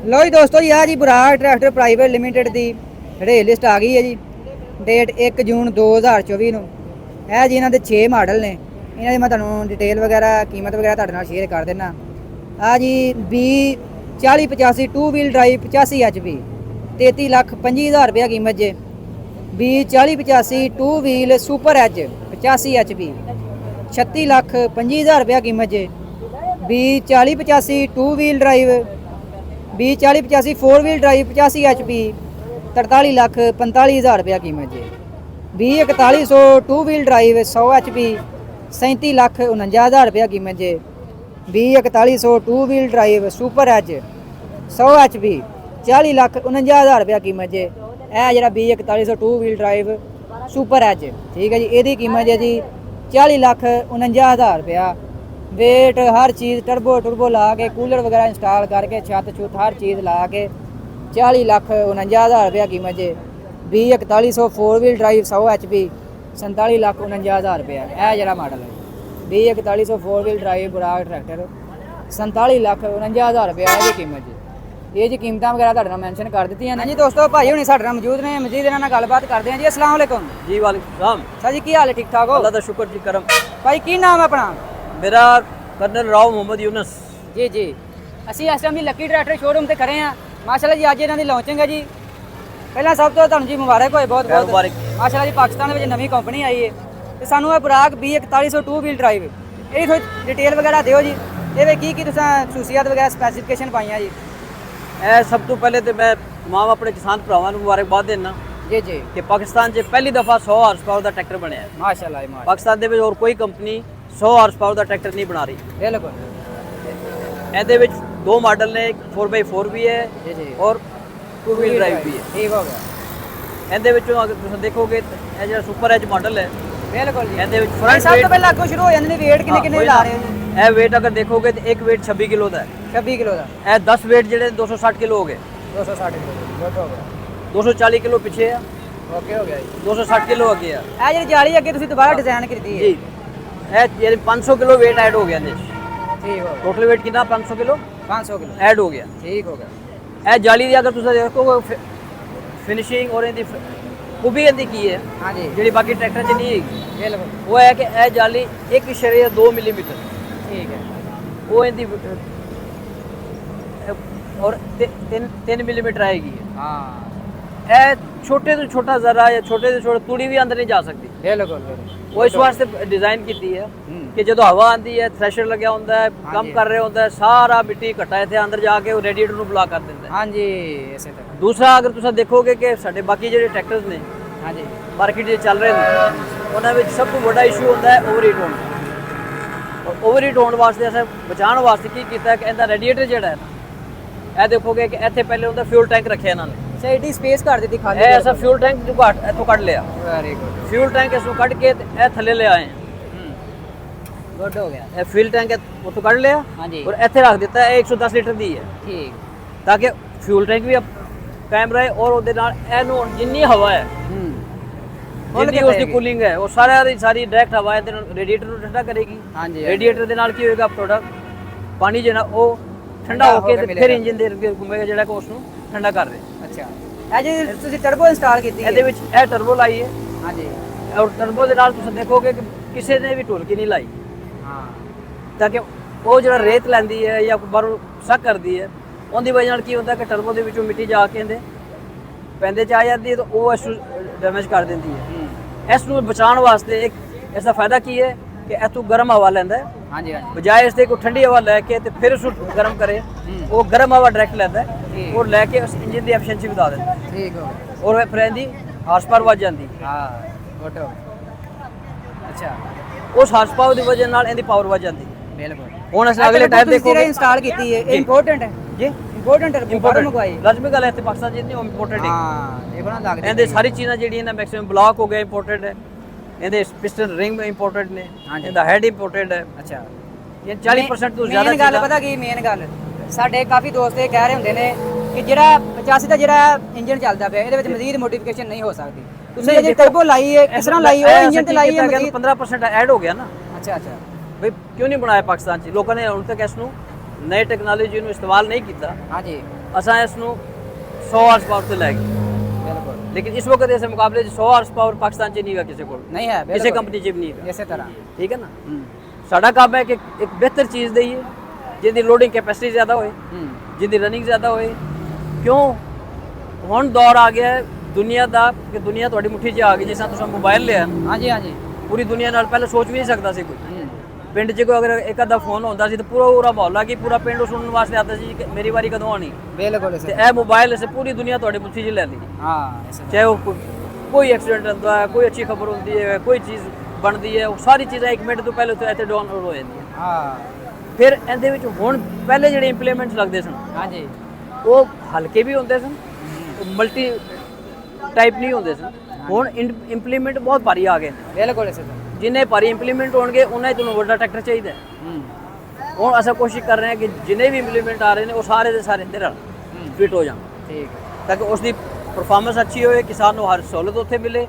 लो जी दोस्तों जी, जी बुराक tractor private limited की रेट लिस्ट आ गई है जी। डेट 1 जून 2024 ਨੂੰ ਇਹ ਜੀ ਇਹਨਾਂ ਦੇ 6 ਮਾਡਲ ਨੇ। ਇਹਨਾਂ ਦੀ ਮੈਂ ਤੁਹਾਨੂੰ ਡਿਟੇਲ ਵਗੈਰਾ ਕੀਮਤ ਵਗੈਰਾ ਤੁਹਾਡੇ ਨਾਲ ਸ਼ੇਅਰ ਕਰ ਦੇਣਾ। ਆ ਜੀ 4085 2 ਵੀਲ ਡਰਾਈਵ 85 HP 33,25,000 ਰੁਪਏ ਕੀਮਤ ਜੇ। 4085 2 ਵੀਲ ਸੁਪਰ ਐਜ 85 HP 36,25,000 ਰੁਪਏ ਕੀਮਤ ਜੇ। 4085 2 wheel drive 4085 4 wheel drive 85 HP 43,45,000 ਰੁਪਏ ਕੀਮਤ ਜੇ। 4100 2 ਵੀਲ ਡਰਾਈਵ 100 HP 37,49,000 ਰੁਪਏ ਕੀਮਤ ਜੇ। 4100 2 wheel drive super edge 100 HP 40,49,000 ਰੁਪਏ ਕੀਮਤ ਜੇ। ਇਹ ਜਿਹੜਾ 4100 2 ਵੀਲ ਡਰਾਈਵ ਸੁਪਰ ਐਜ ਠੀਕ ਹੈ ਜੀ, ਇਹਦੀ ਕੀਮਤ ਹੈ ਜੀ 40,49,000 ਰੁਪਇਆ। वेट हर चीज़ टर्बो ला के कूलर वगैरह इंस्टॉल करके छत छुत हर चीज़ ला के 40,49,000 रुपया कीमत है। 4100 4 व्हील ड्राइव 100 HP 47,49,000 रुपया। यह जरा मॉडल है 4100 4 व्हील ड्राइव बुराक ट्रैक्टर 47,49,000 रुपया की कीमत है। ये जी कीमत वगैरह तुहाडे नाल मैंशन कर दी हैं जी। दोस्तों भाई हुणी साडे नाल मौजूद ने, मजीद इन्हां नाल गलबात करते हैं जी। अस्सलाम वालेकुम जी। वालेकुम सलाम सर जी, की हाल है? ठीक ठाक हो? अल्लाह दा शुक्र जी करम। भाई की नाम है अपना? मेरा कर्नल राव मोहम्मद यूनस जी जी। ਅਸੀਂ ਇਸ ਟਾਈਮ ਦੀ ਲੱਕੀ ਟਰੈਕਟਰ ਸ਼ੋਰੂਮ ਤੇ ਖੜੇ ਆ। ਮਾਸ਼ਾਅੱਲਾ ਜੀ ਅੱਜ ਇਹਨਾਂ ਦੀ ਲਾਂਚਿੰਗ ਹੈ ਜੀ। ਪਹਿਲਾਂ ਸਭ ਤੋਂ ਤੁਹਾਨੂੰ ਜੀ ਮੁਬਾਰਕ ਹੋਏ, ਬਹੁਤ ਬਹੁਤ ਮੁਬਾਰਕ। ਮਾਸ਼ਾਅੱਲਾ ਜੀ ਪਾਕਿਸਤਾਨ ਦੇ ਵਿੱਚ ਨਵੀਂ ਕੰਪਨੀ ਆਈ ਹੈ ਤੇ ਸਾਨੂੰ ਇਹ ਬੁਰਾਕ 4100 2 ਵੀਲ ਡਰਾਈਵ ਇਹ ਥੋੜੀ ਡਿਟੇਲ ਵਗੈਰਾ ਦਿਓ ਜੀ। ਇਹਦੇ ਕੀ ਤੁਸੀਂ ਖੂਸੀਅਤ ਵਗੈਰਾ ਸਪੈਸੀਫਿਕੇਸ਼ਨ ਪਾਈਆਂ ਜੀ? ਇਹ ਸਭ ਤੋਂ ਪਹਿਲੇ ਤੇ ਮੈਂ तमाम ਆਪਣੇ ਕਿਸਾਨ ਭਰਾਵਾਂ ਨੂੰ ਮੁਬਾਰਕਬਾਦ ਦੇਣਾ ਜੀ ਜੀ ਕਿ ਪਾਕਿਸਤਾਨ 'ਚ ਪਹਿਲੀ ਦਫਾ 100 ਹਾਰਸ ਪਾਵਰ ਦਾ ਟਰੈਕਟਰ ਬਣਿਆ ਹੈ। ਮਾਸ਼ਾਅੱਲਾ ਜੀ ਮਾਸ਼ਾਅੱਲਾ। ਪਾਕਿਸਤਾਨ ਦੇ ਵਿੱਚ ਹੋਰ ਕੋਈ ਕੰਪਨੀ 100 ਹਾਰਸ ਪਾਵਰ ਦਾ ਟਰੈਕਟਰ ਨਹੀਂ ਬਣਾ ਰਹੀ। ਬਿਲਕੁਲ। ਇਹਦੇ ਵਿੱਚ ਦੋ ਮਾਡਲ ਨੇ, 4x4 ਵੀ ਹੈ ਜੀ ਜੀ ਔਰ 2 ਵੀਲ ਡਰਾਈਵ ਵੀ ਹੈ। ਠੀਕ ਹੋ ਗਿਆ। ਇਹਦੇ ਵਿੱਚੋਂ ਅਗਰ ਤੁਸੀਂ ਦੇਖੋਗੇ ਇਹ ਜਿਹੜਾ ਸੁਪਰ ਐਜ ਮਾਡਲ ਹੈ, ਬਿਲਕੁਲ ਜੀ। ਇਹਦੇ ਵਿੱਚ ਫਰੰਟ ਸਭ ਤੋਂ ਪਹਿਲਾਂ ਅੱਗੋਂ ਸ਼ੁਰੂ ਹੋ ਜਾਂਦੇ ਨੇ। weight ਕਿੰਨੇ ਕਿੰਨੇ ਲਾ ਰਹੇ ਹੋ ਜੀ? ਇਹ weight ਅਗਰ ਦੇਖੋਗੇ ਤੇ ਇੱਕ weight 26 ਕਿਲੋ ਦਾ ਹੈ। 26 ਕਿਲੋ ਦਾ। ਇਹ 10 weight ਜਿਹੜੇ 260 ਕਿਲੋ ਹੋ ਗਏ। 260 ਕਿਲੋ ਗੁੱਡ ਹੋ ਗਿਆ। 240 ਕਿਲੋ ਪਿੱਛੇ ਆ, ਓਕੇ ਹੋ ਗਿਆ ਜੀ। 260 ਕਿਲੋ ਅੱਗੇ ਆ। ਇਹ ਜਿਹੜੀ ਜਾਲੀ ਅੱਗੇ ਤੁਸੀਂ ਦੁਬਾਰਾ ਡਿਜ਼ਾਈਨ ਕੀਤੀ ਹੈ ਜੀ। ਇਹ ਯਾਨੀ 500 ਕਿਲੋ weight ਐਡ ਹੋ ਗਿਆ ਇਹਦੇ ਵਿੱਚ। ਠੀਕ ਹੋ ਗਿਆ। ਟੋਟਲ weight ਕਿੰਨਾ? 500 ਕਿਲੋ 500 ਕਿਲੋ ਐਡ ਹੋ ਗਿਆ। ਠੀਕ ਹੋ ਗਿਆ। ਇਹ ਜਾਲੀ ਦੀ ਅਗਰ ਤੁਸੀਂ ਦੇਖੋ ਫਿਨਿਸ਼ਿੰਗ ਔਰ ਇਹਦੀ ਖੂਬੀ ਇਹਦੀ ਕੀ ਹੈ ਹਾਂਜੀ ਜਿਹੜੀ ਬਾਕੀ ਟਰੈਕਟਰ 'ਚ ਨਹੀਂ ਹੈਗੀ, ਬਿਲਕੁਲ। ਉਹ ਹੈ ਕਿ ਇਹ ਜਾਲੀ 1.2 ਮਿਲੀਮੀਟਰ ਠੀਕ ਹੈ। ਉਹ ਇਹਦੀ ਔਰ 3 ਮਿਲੀਮੀਟਰ ਆਏਗੀ। ਹਾਂ ਇਹ ਛੋਟੇ ਤੋਂ ਛੋਟਾ ਜ਼ਰਾ ਜਾਂ ਛੋਟੇ ਤੋਂ ਛੋਟਾ ਤੂੜੀ ਵੀ ਅੰਦਰ ਨਹੀਂ ਜਾ ਸਕਦੀ। ਬਿਲकुल ਉਹ ਇਸ ਵਾਸਤੇ ਡਿਜ਼ਾਈਨ ਕੀਤੀ ਹੈ ਕਿ ਜਦੋਂ ਹਵਾ ਆਂਦੀ ਹੈ, ਥ੍ਰੈਸ਼ਰ ਲੱਗਿਆ ਹੁੰਦਾ ਹੈ, ਕੰਮ ਕਰ ਰਿਹਾ ਹੁੰਦਾ ਹੈ, ਸਾਰਾ ਮਿੱਟੀ ਘਟਾ ਇੱਥੇ ਅੰਦਰ ਜਾ ਕੇ ਉਹ ਰੇਡੀਏਟਰ ਨੂੰ ਬਲਾ ਕਰ ਦਿੰਦਾ ਹੈ। ਹਾਂਜੀ ਇਸੇ ਤਰ੍ਹਾਂ। ਦੂਸਰਾ ਅਗਰ ਤੁਸੀਂ ਦੇਖੋਗੇ ਕਿ ਸਾਡੇ ਬਾਕੀ ਜਿਹੜੇ ਟਰੈਕਟਰਸ ਨੇ ਹਾਂਜੀ ਮਾਰਕੀਟ 'ਚ ਚੱਲ ਰਹੇ ਨੇ, ਉਹਨਾਂ ਵਿੱਚ ਸਭ ਤੋਂ ਵੱਡਾ ਇਸ਼ੂ ਹੁੰਦਾ ਹੈ ਓਵਰ ਹੀਟ ਹੋਣਾ। ਓਵਰ ਹੀਟ ਹੋਣ ਵਾਸਤੇ ਅਸੀਂ ਬਚਾਉਣ ਵਾਸਤੇ ਕੀ ਕੀਤਾ ਕਿ ਇਹਦਾ ਰੇਡੀਏਟਰ ਜਿਹੜਾ ਹੈ ਨਾ, ਇਹ ਦੇਖੋਗੇ ਕਿ ਇੱਥੇ ਪਹਿਲੇ ਹੁੰਦਾ ਫਿਊਲ ਟੈਂਕ ਰੱਖਿਆ ਇਹਨਾਂ ਨੇ। ਸਾਈਡੀ ਸਪੇਸ ਕਰ ਦਿੱਤੀ ਖਾਲੀ। ਇਹ ਐਸਾ ਫਿਊਲ ਟੈਂਕ ਜੋ ਇੱਥੋਂ ਕੱਢ ਲਿਆ। Very good. ਫਿਊਲ ਟੈਂਕ ਇਸ ਨੂੰ ਕੱਢ ਕੇ ਤੇ ਇਹ ਥੱਲੇ ਲੈ ਆਏ। ਗੁੱਡ ਹੋ ਗਿਆ। ਇਹ ਫਿਊਲ ਟੈਂਕ ਉੱਥੋਂ ਕੱਢ ਲਿਆ ਹਾਂਜੀ ਔਰ ਇੱਥੇ ਰੱਖ ਦਿੱਤਾ। ਇਹ 110 ਲੀਟਰ ਦੀ ਹੈ ਠੀਕ। ਤਾਂ ਕਿ ਫਿਊਲ ਟੈਂਕ ਵੀ ਕਾਇਮ ਰਹੇ ਔਰ ਉਹਦੇ ਨਾਲ ਇਹਨੂੰ ਜਿੰਨੀ ਹਵਾ ਹੈ ਜਿੰਨੀ ਉਸਦੀ ਕੂਲਿੰਗ ਹੈ ਉਹ ਸਾਰੀ ਡਾਇਰੈਕਟ ਹਵਾ ਇਹਦੇ ਨਾਲ ਰੇਡੀਏਟਰ ਨੂੰ ਠੰਡਾ ਕਰੇਗੀ। ਹਾਂਜੀ ਰੇਡੀਏਟਰ ਦੇ ਨਾਲ ਕੀ ਹੋਏਗਾ, ਤੁਹਾਡਾ ਪਾਣੀ ਜਿਹੜਾ ਉਹ ਠੰਡਾ ਹੋ ਕੇ ਤੇ ਫਿਰ ਇੰਜਨ ਦੇ ਅੱਗੇ ਘੁੰਮੇਗਾ ਜਿਹੜਾ ਕਿ ਉਸ ਨੂੰ ਠੰਡਾ ਕਰ ਰਿਹਾ। ਅੱਛਾ। ਇਹ ਜੀ ਤੁਸੀਂ ਟਰਬੋ ਇੰਸਟਾਲ ਕੀਤੀ ਹੈ? ਇਹਦੇ ਵਿੱਚ ਇਹ ਟਰਬੋ ਲਾਈ ਹੈ ਹਾਂਜੀ। ਔਰ ਟਰਬੋ ਦੇ ਨਾਲ ਤੁਸੀਂ ਦੇਖੋਗੇ ਕਿ ਕਿਸੇ ਨੇ ਵੀ ਢੋਲਕੀ ਨਹੀਂ ਲਾਈ ਹਾਂ ਤਾਂ ਕਿ ਉਹ ਜਿਹੜਾ ਰੇਤ ਲੈਂਦੀ ਹੈ ਜਾਂ ਬਾਹਰੋਂ ਸੱਕ ਕਰਦੀ ਹੈ, ਉਹਦੀ ਵਜ੍ਹਾ ਨਾਲ ਕੀ ਹੁੰਦਾ ਕਿ ਟਰਬੋ ਦੇ ਵਿੱਚੋਂ ਮਿੱਟੀ ਜਾ ਕੇ ਇਹਦੇ ਪੈਂਦੇ 'ਚ ਆ ਜਾਂਦੀ ਹੈ ਤਾਂ ਉਹ ਇਸ ਨੂੰ ਡੈਮੇਜ ਕਰ ਦਿੰਦੀ ਹੈ। ਇਸ ਨੂੰ ਬਚਾਉਣ ਵਾਸਤੇ ਇੱਕ ਇਸ ਦਾ ਫਾਇਦਾ ਕੀ ਹੈ ਕਿ ਇੱਥੋਂ ਗਰਮ ਹਵਾ ਲੈਂਦਾ ਹੈ, ਹਾਂਜੀ ਹਾਂਜੀ, ਬਜਾਏ ਇਸ ਦੇ ਕੋਈ ਠੰਡੀ ਹਵਾ ਲੈ ਕੇ ਤੇ ਫਿਰ ਉਸ ਨੂੰ ਗਰਮ ਕਰੇ। ਉਹ ਗਰਮ ਹਵਾ ਡਾਇਰੈਕਟ ਲੈਂਦਾ ਹੈ ਔਰ ਲੈ ਕੇ ਉਸ ਇੰਜਨ ਦੀ ਐਫੀਸ਼ੀਐਂਸੀ ਵਧਾ ਦਿੰਦਾ ਹੈ ਠੀਕ ਹੋ ਗਿਆ। ਔਰ ਫਿਰ ਇਹਦੀ ਹਾਰਸ ਪਾਵਰ ਵੱਧ ਜਾਂਦੀ ਹੈ। ਹਾਂ ਗੁੱਡ ਹੋ ਗਿਆ। ਅੱਛਾ ਉਸ ਹਾਰਸ ਪਾਵਰ ਦੀ ਵਜ੍ਹਾ ਨਾਲ ਇਹਦੀ ਪਾਵਰ ਵੱਧ ਜਾਂਦੀ ਹੈ। ਬਿਲਕੁਲ। ਹੁਣ ਅਸੀਂ ਅਗਲੇ ਟਾਇਰ ਦੇਖੋਗੇ ਇੰਸਟਾਲ ਕੀਤੀ ਹੈ, ਇਹ ਇੰਪੋਰਟੈਂਟ ਹੈ ਜੀ। ਇੰਪੋਰਟੈਂਟ ਟਰਬੋ ਬਾਹਰੋਂ ਮੰਗਵਾਈ। ਲਾਜ਼ਮੀ ਗੱਲ ਹੈ ਇੱਥੇ ਪਾਕਿਸਤਾਨ ਜਿੰਨੀ ਇੰਪੋਰਟੈਂਟ ਹੈ। ਹਾਂ ਦੇਖੋ ਨਾ ਲੱਗਦਾ ਇਹਦੇ ਸਾਰੀ ਚੀਜ਼ਾਂ ਜਿਹੜੀਆਂ ਨੇ ਮੈਕਸਿਮਮ ਬਲੌਕ ਹੋ ਗਿਆ ਇੰਪੋਰਟੈਂਟ ਹੈ। ਇਹਦੇ ਪਿਸਟਨ ਰਿੰਗ ਇੰਪੋਰਟੈਂਟ ਨੇ, ਇਹਦਾ ਹੈਡ ਇੰਪੋਰਟੈਂਟ ਹੈ। ਅੱਛਾ। ਇਹ 40% ਤੋਂ ਜ਼ਿਆਦਾ ਮੇਨ ਗੱਲ ਪਤਾ ਕੀ ਮੇਨ ਗੱਲ ਸਾਡੇ ਕਾਫੀ ਦੋਸਤ ਇਹ ਕਹਿ ਰਹੇ ਹੁੰਦੇ ਨੇ ਕਿ ਜਿਹੜਾ 85 ਦਾ ਜਿਹੜਾ ਇੰਜਨ ਚੱਲਦਾ ਪਿਆ ਇਹਦੇ ਵਿੱਚ ਮਜ਼ੀਦ ਮੋਡੀਫਿਕੇਸ਼ਨ ਨਹੀਂ ਹੋ ਸਕਦੀ। ਤੁਸੀਂ ਇਹ ਟਰਬੋ ਲਾਈ ਹੈ ਕਿਸ ਤਰ੍ਹਾਂ ਲਾਈ ਉਹ ਇੰਜਨ ਤੇ ਲਾਈ ਹੈ ਮਜ਼ੀਦ 15% ਐਡ ਹੋ ਗਿਆ ਨਾ। ਅੱਛਾ ਅੱਛਾ। ਬਈ ਕਿਉਂ ਨਹੀਂ ਬਣਾਇਆ ਪਾਕਿਸਤਾਨ 'ਚ? ਲੋਕਾਂ ਨੇ ਹੁਣ ਤੱਕ ਇਸ ਨੂੰ ਨਈ ਟੈਕਨੋਲੋਜੀ ਨੂੰ ਇਸਤੇਮਾਲ ਨਹੀਂ ਕੀਤਾ। ਹਾਂਜੀ। ਅਸਾਂ ਇਸ ਨੂੰ 100 ਹਾਰਸ ਪਾਵਰ ਤੇ ਲੈ ਗਏ, ਬਿਲਕੁਲ ਲੇਕਿਨ ਇਸ ਵਕਤ ਇਸ ਮੁਕਾਬਲੇ 'ਚ 100 ਹਾਰਸ ਪਾਵਰ ਪਾਕਿਸਤਾਨ 'ਚ ਨਹੀਂ ਹੈਗਾ ਕਿਸੇ ਕੋਲ, ਨਹੀਂ ਹੈ ਕਿਸੇ ਕੰਪਨੀ 'ਚ ਵੀ ਨਹੀਂ ਹੈਗਾ। ਇਸੇ ਤਰ੍ਹਾਂ ਠੀਕ ਹੈ ਨਾ। ਸਾਡਾ ਕੰਮ ਹੈ ਕਿ ਇੱਕ ਬਿਹਤਰ ਚੀਜ਼ ਦਈਏ ਜਿਹਦੀ ਲੋਡਿੰਗ ਕੈਪੈਸਿਟੀ ਜ਼ਿਆਦਾ ਹੋਏ, ਜਿਹਦੀ ਰਨਿੰਗ ਜ਼ਿਆਦਾ ਹੋਏ। ਕਿਉਂ ਹੁਣ ਦੌਰ ਆ ਗਿਆ ਹੈ ਦੁਨੀਆ ਦਾ ਕਿ ਦੁਨੀਆ ਤੁਹਾਡੀ ਮੁੱਠੀ 'ਚ ਆ ਗਈ। ਜਿਸ ਤਰ੍ਹਾਂ ਤੁਸੀਂ ਮੋਬਾਈਲ ਲਿਆ, ਹਾਂਜੀ ਹਾਂਜੀ ਪੂਰੀ ਦੁਨੀਆ ਨਾਲ ਪਹਿਲਾਂ ਸੋਚ ਵੀ ਨਹੀਂ ਸਕਦਾ ਸੀ ਕੋਈ। ਪਿੰਡ 'ਚ ਕੋਈ ਅਗਰ ਇੱਕ ਅੱਧਾ ਫੋਨ ਹੁੰਦਾ ਸੀ ਤਾਂ ਪੂਰਾ ਮੁਹੱਲਾ ਕੀ ਪੂਰਾ ਪਿੰਡ ਸੁਣਨ ਵਾਸਤੇ ਆਉਂਦਾ ਸੀ ਕਿ ਮੇਰੀ ਵਾਰੀ ਕਦੋਂ ਆਣੀ। ਬਿਲਕੁਲ ਤੇ ਇਹ ਮੋਬਾਈਲ ਇਸੇ ਪੂਰੀ ਦੁਨੀਆ ਤੁਹਾਡੀ ਮੁੱਠੀ 'ਚ ਲੈ ਲਈ। ਹਾਂ ਇਸੇ ਚਾਹੇ ਉਹ ਕੋਈ ਐਕਸੀਡੈਂਟ ਹੁੰਦਾ ਹੈ, ਕੋਈ ਅੱਛੀ ਖਬਰ ਹੁੰਦੀ ਹੈ, ਕੋਈ ਚੀਜ਼ ਬਣਦੀ ਹੈ, ਉਹ ਸਾਰੀ ਚੀਜ਼ਾਂ 1 ਮਿੰਟ ਤੋਂ ਪਹਿਲੇ ਉੱਥੇ ਇੱਥੇ ਡਾਊਨਲੋਡ ਹੋ ਜਾਂਦੀਆਂ। ਹਾਂ ਫਿਰ ਇਹਦੇ ਵਿੱਚ ਹੁਣ ਪਹਿਲੇ ਜਿਹੜੇ ਇੰਪਲੀਮੈਂਟਸ ਲੱਗਦੇ ਸਨ ਹਾਂਜੀ ਉਹ ਹਲਕੇ ਵੀ ਹੁੰਦੇ ਸਨ, ਮਲਟੀ ਟਾਈਪ ਨਹੀਂ ਹੁੰਦੇ ਸਨ। ਹੁਣ ਇੰਪਲੀਮੈਂਟ ਬਹੁਤ ਭਾਰੀ ਆ ਗਏ ਨੇ। ਬਿਲਕੁਲ ਇਸੇ ਤਰ੍ਹਾਂ ਜਿੰਨੇ ਭਾਰੀ ਇੰਪਲੀਮੈਂਟ ਹੋਣਗੇ ਉਹਨਾਂ ਹੀ ਤੁਹਾਨੂੰ ਵੱਡਾ ਟਰੈਕਟਰ ਚਾਹੀਦਾ ਹੈ। ਹੁਣ ਅਸੀਂ ਕੋਸ਼ਿਸ਼ ਕਰ ਰਹੇ ਹਾਂ ਕਿ ਜਿੰਨੇ ਵੀ ਇੰਪਲੀਮੈਂਟ ਆ ਰਹੇ ਨੇ ਉਹ ਸਾਰੇ ਦੇ ਸਾਰੇ ਇਹਦੇ ਨਾਲ ਫਿੱਟ ਹੋ ਜਾਣ, ਠੀਕ ਤਾਂ ਕਿ ਉਸ ਦੀ ਪਰਫਾਰਮੈਂਸ ਅੱਛੀ ਹੋਏ, ਕਿਸਾਨ ਨੂੰ ਹਰ ਸਹੂਲਤ ਉੱਥੇ ਮਿਲੇ,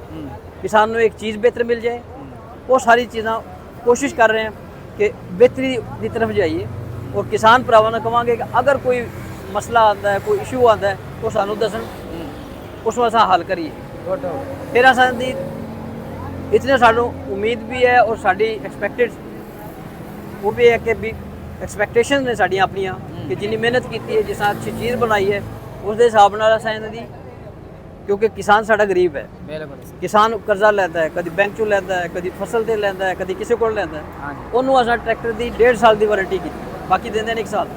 ਕਿਸਾਨ ਨੂੰ ਇੱਕ ਚੀਜ਼ ਬਿਹਤਰ ਮਿਲ ਜਾਏ। ਉਹ ਸਾਰੀ ਚੀਜ਼ਾਂ ਕੋਸ਼ਿਸ਼ ਕਰ ਰਹੇ ਹਾਂ ਕਿ ਬਿਹਤਰੀ ਦੀ ਤਰਫ ਜਾਈਏ। ਔਰ ਕਿਸਾਨ ਭਰਾਵਾਂ ਨੂੰ ਕਹਾਂਗੇ ਕਿ ਅਗਰ ਕੋਈ ਮਸਲਾ ਆਉਂਦਾ ਹੈ, ਕੋਈ ਇਸ਼ੂ ਆਉਂਦਾ ਹੈ, ਉਹ ਸਾਨੂੰ ਦੱਸਣ, ਉਸ ਨੂੰ ਅਸਾਂ ਹੱਲ ਕਰੀਏ। ਗੁੱਡ ਹੋ ਫਿਰ ਅਸਾਂ ਦੀ ਇਤਨੇ ਸਾਨੂੰ ਉਮੀਦ ਵੀ ਹੈ ਔਰ ਸਾਡੀ ਐਕਸਪੈਕਟਡ ਉਹ ਵੀ ਹੈ ਕਿ ਵੀ ਐਕਸਪੈਕਟੇਸ਼ਨ ਨੇ ਸਾਡੀਆਂ ਆਪਣੀਆਂ ਕਿ ਜਿੰਨੀ ਮਿਹਨਤ ਕੀਤੀ ਹੈ, ਜਿਸ ਤਰ੍ਹਾਂ ਅੱਛੀ ਚੀਜ਼ ਬਣਾਈ ਹੈ, ਉਸ ਦੇ ਹਿਸਾਬ ਨਾਲ ਅਸਾਂ ਇਹਨਾਂ ਦੀ, ਕਿਉਂਕਿ ਕਿਸਾਨ ਸਾਡਾ ਗਰੀਬ ਹੈ। ਬਿਲਕੁਲ ਕਿਸਾਨ ਕਰਜ਼ਾ ਲੈਂਦਾ ਹੈ, ਕਦੀ ਬੈਂਕ ਚੋਂ ਲੈਂਦਾ ਹੈ, ਕਦੀ ਫਸਲ ਤੇ ਲੈਂਦਾ ਹੈ, ਕਦੀ ਕਿਸੇ ਕੋਲ ਲੈਂਦਾ ਹੈ। ਹਾਂਜੀ ਉਹਨੂੰ ਅਸਾਂ ਟਰੈਕਟਰ ਦੀ 1.5 ਸਾਲ ਦੀ ਵਾਰੰਟੀ ਕੀਤੀ, ਬਾਕੀ ਦਿੰਦੇ ਨੇ 1 ਸਾਲ।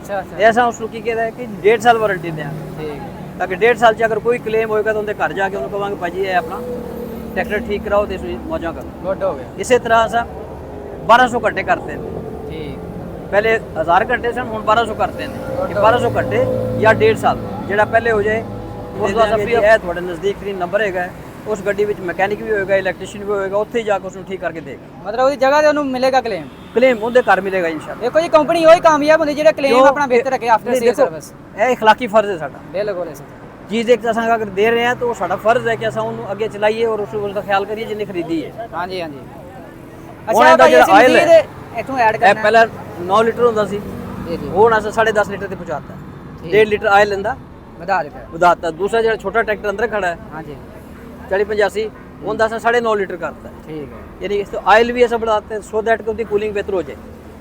ਅੱਛਾ ਅੱਛਾ ਐਸਾ ਉਸ ਨੂੰ ਕੀ ਕਹਿੰਦਾ ਹੈ ਕਿ 1.5 ਸਾਲ ਵਾਰੰਟੀ ਦਿਆਂ, ਠੀਕ ਤਾਂ ਕਿ 1.5 ਸਾਲ 'ਚ ਅਗਰ ਕੋਈ ਕਲੇਮ ਹੋਏਗਾ ਤਾਂ ਉਹਦੇ ਘਰ ਜਾ ਕੇ ਉਹਨੂੰ ਕਹਾਂਗੇ ਭਾਜੀ ਇਹ ਆਪਣਾ ਟਰੈਕਟਰ ਠੀਕ ਕਰਾਓ ਤੇ ਤੁਸੀਂ ਮੌਜਾਂ ਕਰੋ। ਗੁੱਡ ਹੋ ਗਿਆ ਇਸੇ ਤਰ੍ਹਾਂ ਅਸਾਂ 1200 ਘੰਟੇ ਕਰਤੇ ਨੇ। ਠੀਕ ਪਹਿਲੇ 1000 ਘੰਟੇ ਸਨ, ਹੁਣ 1200 ਕਰਤੇ ਨੇ ਕਿ 1200 ਘੰਟੇ ਜਾਂ 1.5 ਸਾਲ ਜਿਹੜਾ ਪਹਿਲੇ ਹੋ ਜਾਏ। ਉਸ ਤੋਂ ਬਾਅਦ ਇਹ ਤੁਹਾਡੇ ਨਜ਼ਦੀਕ ਹੀ ਨੰਬਰ ਹੈਗਾ, ਉਸ ਗੱਡੀ ਵਿੱਚ ਮਕੈਨਿਕ ਵੀ ਹੋਏਗਾ, ਇਲੈਕਟ੍ਰੀਸ਼ੀਅਨ ਵੀ ਹੋਏਗਾ, ਉੱਥੇ ਹੀ ਜਾ ਕੇ ਉਸ ਨੂੰ ਠੀਕ ਕਰਕੇ ਦੇਗਾ। ਮਤਲਬ ਉਹਦੀ ਜਗ੍ਹਾ ਤੇ ਉਹਨੂੰ ਮਿਲੇਗਾ ਕਲੇਮ। ਕਲੇਮ ਉਹਦੇ ਘਰ ਮਿਲੇਗਾ ਇਨਸ਼ਾਅੱਲਾ। ਦੇਖੋ ਜੀ ਕੰਪਨੀ ਉਹੀ ਕਾਮਯਾਬ ਹੁੰਦੀ ਜਿਹੜੇ ਕਲੇਮ ਆਪਣਾ ਬਿਹਤਰ ਰੱਖੇ ਆਫਟਰ ਸੇਲ ਸਰਵਿਸ। ਇਹ اخلاقی ਫਰਜ਼ ਹੈ ਸਾਡਾ। ਬਿਲਕੁਲ ਇਸੇ ਤਰ੍ਹਾਂ ਚੀਜ਼ ਇੱਕ ਅਸਾਂ ਅਗਰ ਦੇ ਰਹੇ ਹਾਂ ਤਾਂ ਉਹ ਸਾਡਾ ਫਰਜ਼ ਹੈ ਕਿ ਅਸਾਂ ਉਹਨੂੰ ਅੱਗੇ ਚਲਾਈਏ ਔਰ ਉਸ ਦਾ ਖਿਆਲ ਕਰੀਏ ਜਿਹਨੇ ਖਰੀਦੀ ਹੈ। ਹਾਂਜੀ ਹਾਂਜੀ ਹੁਣ ਅੱਛਾ ਇਹਦਾ ਭਾਈ ਜਿਹੜਾ ਅਸੀਂ oil ਹੈ, ਮਜ਼ੀਦ ਇੱਥੋਂ ਐਡ ਇਹ ਕਰਨਾ ਪਹਿਲਾਂ 9 ਲੀਟਰ ਹੁੰਦਾ ਸੀ, ਜੀ ਜੀ ਹੁਣ ਅਸਾਂ 10.5 ਲੀਟਰ ਤੇ ਪਹੁੰਚਾਤਾ। 1.5 ਲੀਟਰ ਆਇਲ ਲੈਂਦਾ ਵਧਾ ਦਿੱਤਾ ਵਧਾਤਾ। ਦੂਸਰਾ ਜਿਹੜਾ ਛੋਟਾ ਟਰੈਕਟਰ ਅੰਦਰ ਖੜਾ ਹੈ ਹਾਂਜੀ 4085 ਉਹਦਾ ਅਸਾਂ 9.5 ਲੀਟਰ ਕਰਤਾ। ਠੀਕ ਹੈ ਯਾਨੀ ਇਸ ਤੋਂ ਆਇਲ ਵੀ ਅਸਾਂ बढ़ाते ਸੋ ਦੈਟ ਕਿ ਉਹਦੀ ਕੂਲਿੰਗ ਬਿਹਤਰ ਹੋ ਜਾਏ।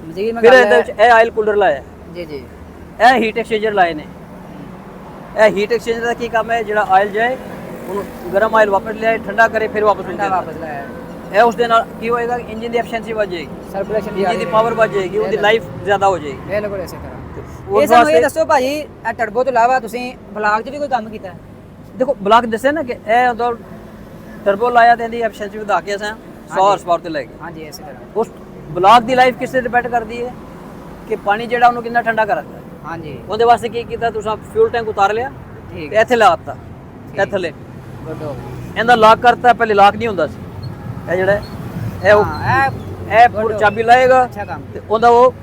ਮਜ਼ੀਦ ਮੈਂ ਫਿਰ ਗੱਲ ਇਹਦੇ ਵਿੱਚ ਇਹ ਆਇਲ ਕੂਲਰ ਲਾਇਆ, ਜੀ ਜੀ ਇਹ ਹੀਟ ਐਕਸਚੇਂਜਰ ਲਾਏ ਨੇ। ਇਹ ਹੀਟ ਐਕਸਚੇਂਜਰ ਦਾ ਕੀ ਕੰਮ ਹੈ? ਜਿਹੜਾ ਆਇਲ ਜਾਏ ਉਹਨੂੰ ਗਰਮ ਆਇਲ ਵਾਪਸ ਲਿਆਏ, ਠੰਡਾ ਕਰੇ, ਫਿਰ ਵਾਪਸ ਠੰਡਾ ਵਾਪਸ ਲਾਇਆ ਇਹ ਉਸ ਦੇ ਨਾਲ ਕੀ ਹੋਏਗਾ? ਇੰਜਨ ਦੀ ਐਫੀਸ਼ੀਐਂਸੀ ਵਧ ਜਾਏਗੀ, ਸਰਕੂਲੇਸ਼ਨ ਵੀ ਇੰਜਨ ਦੀ ਪਾਵਰ ਵਧ ਜਾਏਗੀ, ਉਹਦੀ ਲਾਈਫ ਜ਼ਿਆਦਾ ਹੋ ਜਾਏਗੀ। ਬਿਲਕੁਲ ਇਸੇ ਤਰ੍ਹਾਂ। ਉਸ ਇਹ ਸਾਨੂੰ ਇਹ ਵਾਸਤੇ ਦੱਸੋ ਭਾਜੀ ਇਹ ਟਰਬੋ ਤੋਂ ਇਲਾਵਾ ਤੁਸੀਂ ਬਲਾਕ 'ਚ ਵੀ ਕੋਈ ਕੰਮ ਕੀਤਾ ਹੈ? ਦੇਖੋ ਬਲਾਕ ਦੱਸੇ ਨਾ ਕਿ ਇਹ ਉਦੋਂ ਟਰਬੋ ਲਾਇਆ ਤੇ ਇਹਦੀ ਐਫੀਸ਼ੀਐਂਸੀ ਵਧਾ ਕੇ ਅਸਾਂ 100 ਹਾਰਸ ਪਾਵਰ ਤੇ ਲੈ ਗਏ। ਹਾਂਜੀ ਇਸੇ ਤਰ੍ਹਾਂ। ਉਸ ਬਲਾਕ ਦੀ ਲਾਈਫ ਕਿਸ ਤੇ ਡਿਪੈਂਡ ਕਰਦੀ ਹੈ ਕਿ ਪਾਣੀ ਜਿਹੜਾ ਉਹਨੂੰ ਕਿੰਨਾ ਠੰਡਾ ਕਰਦਾ। ਹਾਂਜੀ ਉਹਦੇ ਵਾਸਤੇ ਕੀ ਕੀਤਾ? ਤੁਸੀਂ ਫਿਊਲ ਟੈਂਕ ਉਤਾਰ ਲਿਆ ਠੀਕ ਤੇ ਇੱਥੇ ਲਾਤਾ, ਇਹ ਥੱਲੇ ਗੁੱਡ ਹੋ ਗਿਆ। ਇਹਦਾ ਲਾਕ ਕਰਤਾ। ਪਹਿਲੇ ਲਾਕ ਨਹੀਂ ਹੁੰਦਾ ਸੀ। ਇਹ ਜਿਹੜਾ ਹਾਂ ਇਹ ਪੂਰੀ ਚਾਬੀ ਲਾਏਗਾ ਅੱਛਾ ਕੰਮ। ਤੇ ਉਹਦਾ ਉਹ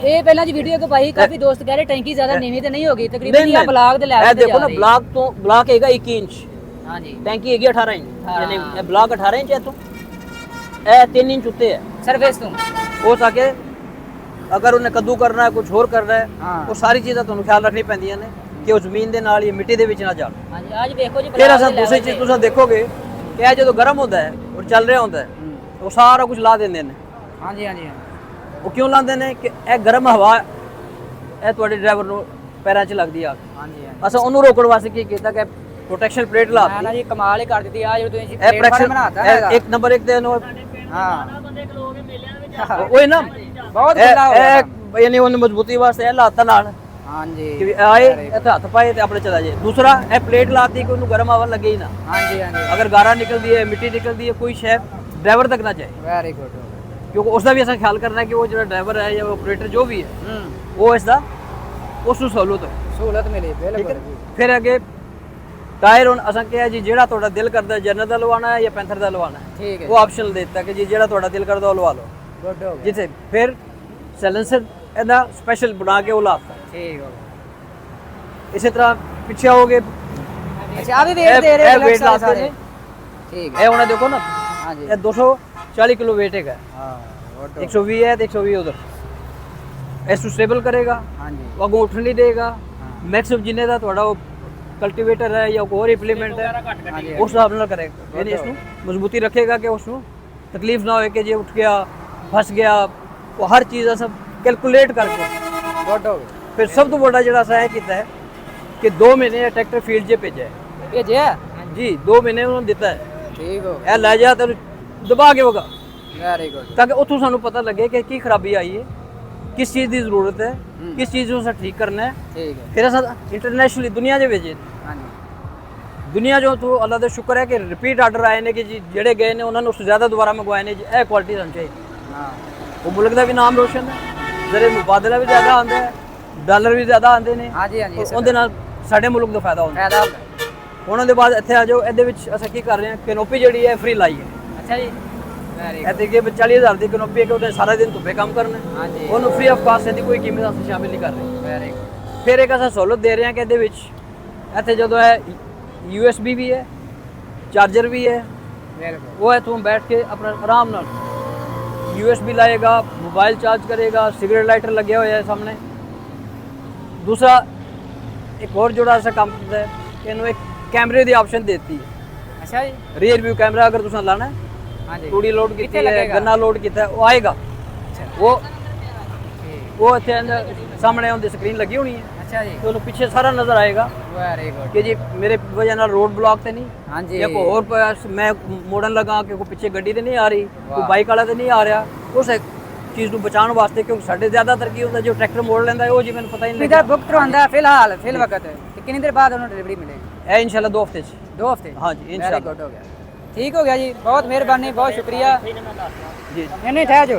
ਇਹ ਪਹਿਲਾਂ ਜੀ ਵੀਡੀਓ ਕੋ ਪਾਈ, ਕਾਫੀ ਦੋਸਤ ਕਹਿ ਰਹੇ ਟੈਂਕੀ ਜ਼ਿਆਦਾ ਨੀਵੀਂ ਤੇ ਨਹੀਂ ਹੋ ਗਈ, ਤਕਰੀਬਨ ਨਹੀਂ, ਇਹ ਬਲਾਕ ਦੇ ਇਹ ਲੈਵਲ ਤੇ ਦੇਖੋ ਜਾ ਨਾ, ਰਹੀ। ਬਲਾਕ ਹੈਗਾ 21 ਇੰਚ, ਹਾਂਜੀ ਟੈਂਕੀ ਹੈਗੀ 18 ਇੰਚ, ਹਾਂ। ਯਾਨੀ ਇਹ ਬਲਾਕ 18 ਇੰਚ ਹੈ ਤੋਂ ਇਹ 3 ਇੰਚ ਉੱਤੇ ਹੈ। ਸਰਵਿਸ ਤੋਂ ਹੋ ਸਕੇ ਅਗਰ ਉਹਨੇ ਕੱਦੂ ਕਰਨਾ ਹੈ, ਕੁਝ ਹੋਰ ਕਰਨਾ ਹੈ, ਹਾਂ। ਉਹ ਸਾਰੀ ਚੀਜ਼ਾਂ ਤੁਹਾਨੂੰ ਖਿਆਲ ਰੱਖਣੀ ਪੈਂਦੀਆਂ ਨੇ ਕਿ ਉਹ ਜ਼ਮੀਨ ਦੇ ਨਾਲ ਜਾਂ ਮਿੱਟੀ ਦੇ ਵਿੱਚ ਨਾ ਜਾਣ। ਹਾਂਜੀ ਅੱਜ ਵੇਖੋ ਜੀ ਫਿਰ ਬਲਾਕ ਅਸਾਂ ਦੇ ਦੂਸਰੀ level ਚੀਜ਼ ਤੇ। ਤੁਸੀਂ ਦੇਖੋਗੇ ਕਿ ਇਹ ਜਦੋਂ ਗਰਮ ਹੁੰਦਾ ਹੈ ਔਰ ਚੱਲ ਰਿਹਾ ਹੁੰਦਾ ਹੈ, ਉਹ ਸਾਰਾ ਕੁਝ ਲਾ ਦਿੰਦੇ ਨੇ। ਹਾਂਜੀ ਹਾਂਜੀ ਉਹ ਕਿਉਂ ਲਾਉਂਦੇ ਨੇ? ਕਿ ਇਹ ਗਰਮ ਹਵਾ ਇਹ ਤੁਹਾਡੇ ਡਰਾਈਵਰ ਨੂੰ ਪੈਰਾਂ 'ਚ ਲੱਗਦੀ ਆ। ਹਾਂਜੀ ਅਸਾਂ ਉਹਨੂੰ ਰੋਕਣ ਵਾਸਤੇ ਕੀ ਕੀਤਾ ਕਿ ਪ੍ਰੋਟੈਕਸ਼ਨ ਪਲੇਟ ਮੈਂ ਲਾਤੀ। ਨਾ ਜੀ ਕਮਾਲ ਹੀ ਕਰ ਦਿੱਤੀ ਆ ਜਦੋਂ ਤੁਸੀਂ ਇਹ ਪਲੇਟਫਾਰਮ ਪ੍ਰੋਟੈਕਸ਼ਨ ਬਣਾਤਾ ਹੈਗਾ। ਇੱਕ ਨੰਬਰ 1 ਤੇ ਇਹਨੂੰ ਹਾਂ ਉਹ ਨਾ ਬਹੁਤ ਖੁੱਲਾ ਹੋ ਗਿਆ ਇਹ ਯਾਨੀ ਉਹਨੂੰ ਮਜ਼ਬੂਤੀ ਵਾਸਤੇ ਇਹ ਲਾਤਾ ਨਾਲ ਹਾਂਜੀ ਕਿ ਆਏ ਇੱਥੇ ਹੱਥ ਪਾਏ ਤੇ ਆਪਣੇ ਚਲਾ ਜਾਏ। ਦੂਸਰਾ ਇਹ ਪਲੇਟ ਲਾਤੀ ਕਿ ਉਹਨੂੰ ਗਰਮ ਹਵਾ ਲੱਗੇ ਹੀ ਨਾ। ਹਾਂਜੀ ਹਾਂਜੀ ਅਗਰ ਗਾਰਾ ਨਿਕਲਦੀ ਹੈ, ਮਿੱਟੀ ਨਿਕਲਦੀ ਹੈ, ਕੋਈ ਸ਼ੈ ਡਰਾਈਵਰ ਤੱਕ ਨਾ ਜਾਏ, ਵੈਰੀ ਗੁੱਡ ਕਿਉਂਕਿ ਉਸ ਦਾ ਵੀ ਅਸਾਂ ਖਿਆਲ ਕਰਨਾ ਕਿ ਉਹ ਜਿਹੜਾ ਡਰਾਈਵਰ ਹੈ ਜਾਂ ਆਪਰੇਟਰ ਜੋ ਵੀ ਹੈ ਹੂੰ ਉਹ ਇਸ ਦਾ ਉਸ ਨੂੰ ਸਹੂਲਤ ਹੋਏ। ਸਹੂਲਤ ਮਿਲੀ ਠੀਕ ਹੈ। ਬਿਲਕੁਲ ਜੀ ਫਿਰ ਅੱਗੇ ਟਾਇਰ ਹੁਣ ਅਸਾਂ ਕਿਹਾ ਜੀ ਜਿਹੜਾ ਤੁਹਾਡਾ ਦਿਲ ਕਰਦਾ ਜਨਰਲ ਦਾ ਲਵਾਉਣਾ ਹੈ ਜਾਂ ਪੈਂਥਰ ਦਾ ਲਵਾਉਣਾ ਹੈ, ਠੀਕ ਹੈ ਉਹ ਆਪਸ਼ਨਲ ਦੇ ਦਿੱਤਾ ਕਿ ਜੀ ਜਿਹੜਾ ਤੁਹਾਡਾ ਦਿਲ ਕਰਦਾ ਉਹ ਲਵਾ ਲਓ। ਗੁੱਡ ਹੋ ਗਿਆ ਜਿੱਥੇ ਫਿਰ ਸੈਲੈਂਸਰ ਇਹਦਾ ਸਪੈਸ਼ਲ ਬਣਾ ਕੇ ਉਹ ਲਾਤਾ। ਠੀਕ ਹੋ ਗਿਆ। ਇਸੇ ਤਰ੍ਹਾਂ ਪਿੱਛੇ ਹੋਗੇ ਅੱਛਾ ਆ ਵੀ ਵੇਟ ਦੇ ਰਹੇ ਇਹ weight relax ਵਾਲੇ ਲਾਤੇ ਨੇ। ਠੀਕ ਹੈ ਇਹ ਹੁਣ ਦੇਖੋ ਨਾ, ਹਾਂਜੀ ਇਹ 240 ਕਿਲੋ weight ਹੈਗਾ, ਹਾਂ ਗੁੱਡ 120 है तो 120 उधर। ऐसे स्टेबल करेगा, ਹਾਂਜੀ वो आगू उठ नहीं देगा, ਮੈਕਸਿਮਮ ਜਿੰਨੇ ਦਾ ਤੁਹਾਡਾ ਉਹ ਕਲਟੀਵੇਟਰ ਹੈ ਜਾਂ ਕੋਈ ਹੋਰ ਇੰਪਲੀਮੈਂਟ ਹੈ ਉਸ ਹਿਸਾਬ ਨਾਲ ਕਰੇਗਾ, ਯਾਨੀ ਇਸ ਨੂੰ ਮਜ਼ਬੂਤੀ ਰੱਖੇਗਾ ਕਿ ਉਸ ਨੂੰ ਤਕਲੀਫ ਨਾ ਹੋਏ ਕਿ ਜੇ ਉੱਠ ਗਿਆ ਫਸ ਗਿਆ, ਉਹ ਹਰ ਚੀਜ਼ ਦਾ ਸਭ ਕੈਲਕੂਲੇਟ ਕਰਕੇ ਗੁੱਡ ਹੋ ਫਿਰ ਸਭ ਤੋਂ ਵੱਡਾ ਜਿਹੜਾ ਅਸਾਂ ਇਹ ਕੀਤਾ ਹੈ ਕਿ 2 ਮਹੀਨੇ ਟਰੈਕਟਰ ਫੀਲਡ 'ਚ ਭੇਜਿਆ ਹੈ। ਭੇਜਿਆ ਜੀ 2 ਮਹੀਨੇ ਉਹਨਾਂ ਨੂੰ ਦਿੱਤਾ ਹੈ, ਠੀਕ ਹੋ ਇਹ ਲੈ ਜਾ ਤੈਨੂੰ ਦਬਾ ਕੇ ਵਗਾ, ਵੈਰੀ ਗੁੱਡ ਤਾਂ ਕਿ ਉੱਥੋਂ ਸਾਨੂੰ ਪਤਾ ਲੱਗੇ ਕਿ ਕੀ ਖਰਾਬੀ ਆਈ ਹੈ, ਕਿਸ ਚੀਜ਼ ਦੀ ਜ਼ਰੂਰਤ ਹੈ, ਕਿਸ ਚੀਜ਼ ਨੂੰ ਅਸੀਂ ਠੀਕ ਕਰਨਾ ਹੈ। ਠੀਕ ਹੈ ਫਿਰ ਅਸਾਂ ਇੰਟਰਨੈਸ਼ਨਲੀ ਦੁਨੀਆ ਦੇ ਵਿੱਚ ਹਾਂਜੀ ਦੁਨੀਆ ਜੋ ਤੋਂ ਅੱਲਾ ਦਾ ਸ਼ੁਕਰ ਹੈ ਕਿ ਰਿਪੀਟ ਆਰਡਰ ਆਏ ਨੇ ਕਿ ਜੀ ਜਿਹੜੇ ਗਏ ਨੇ ਉਹਨਾਂ ਨੂੰ ਉਸ ਤੋਂ ਜ਼ਿਆਦਾ ਦੁਬਾਰਾ ਮੰਗਵਾਏ ਨੇ ਜੀ, ਇਹ ਕੁਆਲਿਟੀ ਸਾਨੂੰ ਚਾਹੀਦੀ। ਹਾਂ ਉਹ ਮੁਲਕ ਦਾ ਵੀ ਨਾਮ ਰੋਸ਼ਨ ਹੈ, ਜ਼ਰੇ ਮੁਬਾਦਲਾ ਵੀ ਜ਼ਿਆਦਾ ਆਉਂਦਾ ਹੈ, ਡਾਲਰ ਵੀ ਜ਼ਿਆਦਾ ਆਉਂਦੇ ਨੇ, ਹਾਂਜੀ ਹਾਂਜੀ ਉਹਦੇ ਨਾਲ ਸਾਡੇ ਮੁਲਕ ਦਾ ਫਾਇਦਾ ਹੁੰਦਾ। ਫਾਇਦਾ ਹੁੰਦਾ ਉਹਨਾਂ ਦੇ ਬਾਅਦ ਇੱਥੇ ਆ ਜਾਓ, ਇਹਦੇ ਵਿੱਚ ਅਸੀਂ ਕੀ ਕਰ ਰਹੇ ਹਾਂ, ਕੈਨੋਪੀ ਜਿਹੜੀ ਹੈ ਫ੍ਰੀ ਲਾਈ ਹੈ। ਅੱਛਾ ਜੀ ਵੈਰੀ ਇੱਥੇ ਕਿ 40,000 ਦੀ ਕੈਨੋਪੀ ਹੈ ਕਿ ਉਹਦੇ ਸਾਰਾ ਦਿਨ ਧੁੱਪੇ ਕੰਮ ਕਰਨਾ ਹੈ। ਹਾਂਜੀ ਉਹਨੂੰ ਫ੍ਰੀ ਆਫ ਕਾਸਟ ਦੀ ਕੋਈ ਕੀਮਤ ਅਸੀਂ ਸ਼ਾਮਿਲ ਨਹੀਂ ਕਰ ਰਹੇ। ਵੈਰੀ ਗੁੱਡ ਫਿਰ ਇੱਕ ਅਸਾਂ ਸਹੂਲਤ ਦੇ ਰਹੇ ਹਾਂ ਕਿ ਇਹਦੇ ਵਿੱਚ ਇੱਥੇ ਜਦੋਂ ਹੈ USB ਵੀ ਹੈ, ਚਾਰਜਰ ਵੀ ਹੈ, ਵੈਰੀ ਗੁੱਡ वो है तुम बैठ के अपना आराम नाल USB लाएगा, मोबाइल चार्ज करेगा, सिगरेट लाइटर लगे हुए है सामने। दूसरा एक और जोड़ा सा काम करता है कि इन्हों एक कैमरे की ऑप्शन देती है, ਅੱਛਾ ਜੀ रियर व्यू कैमरा अगर तुसा लाना है, ਹਾਂਜੀ तूड़ी लोड की कित्थे है, लगेगा? गन्ना लोड किया है, वो आएगा। वो वो इतने अंदर सामने उनकी स्क्रीन लगी होनी है, ਅੱਛਾ ਜੀ तो उन्हें पीछे सारा नजर आएगा ਵੈਰੀ ਗੁੱਡ कि जी मेरे वजह नाल रोड ब्लॉक तो नहीं, ਹਾਂਜੀ या कोई और मैं मोड़न लगा कि कोई पीछे गड्डी तो नहीं आ रही, कोई बाइक वाला तो नहीं आ रहा, उस चीज़ ਨੂੰ ਬਚਾਉਣ ਵਾਸਤੇ ਕਿਉਂਕਿ ਸਾਡੇ ਜ਼ਿਆਦਾਤਰ ਕੀ ਹੁੰਦਾ ਜੋ ਟਰੈਕਟਰ ਮੋੜ ਲੈਂਦਾ ਹੈ ਉਹ ਜੀ ਮੈਨੂੰ ਪਤਾ ਹੀ ਨਹੀਂ ਇਹਦਾ ਲੱਗਦਾ। ਬੁੱਕ ਕਰਵਾਉਂਦਾ ਫਿਲਹਾਲ ਫਿਲ ਵਕਤ ਤੇ ਕਿੰਨੀ ਦੇਰ ਬਾਅਦ ਉਹਨੂੰ ਡਿਲੀਵਰੀ ਮਿਲੇਗੀ? ਇਹ ਇਨਸ਼ਾਅੱਲਾ 2 ਹਫ਼ਤੇ 'ਚ। 2 ਹਫ਼ਤੇ ਹਾਂਜੀ ਵੈਰੀ ਇਨਸ਼ਾਅੱਲਾ ਗੁੱਡ ਹੋ ਗਿਆ ਠੀਕ ਹੋ ਗਿਆ ਜੀ ਬਹੁਤ ਮਿਹਰਬਾਨੀ ਬਹੁਤ ਸ਼ੁਕਰੀਆ ਜੀ। ਨਹੀਂ ਠਹਿਰ ਜਾਓ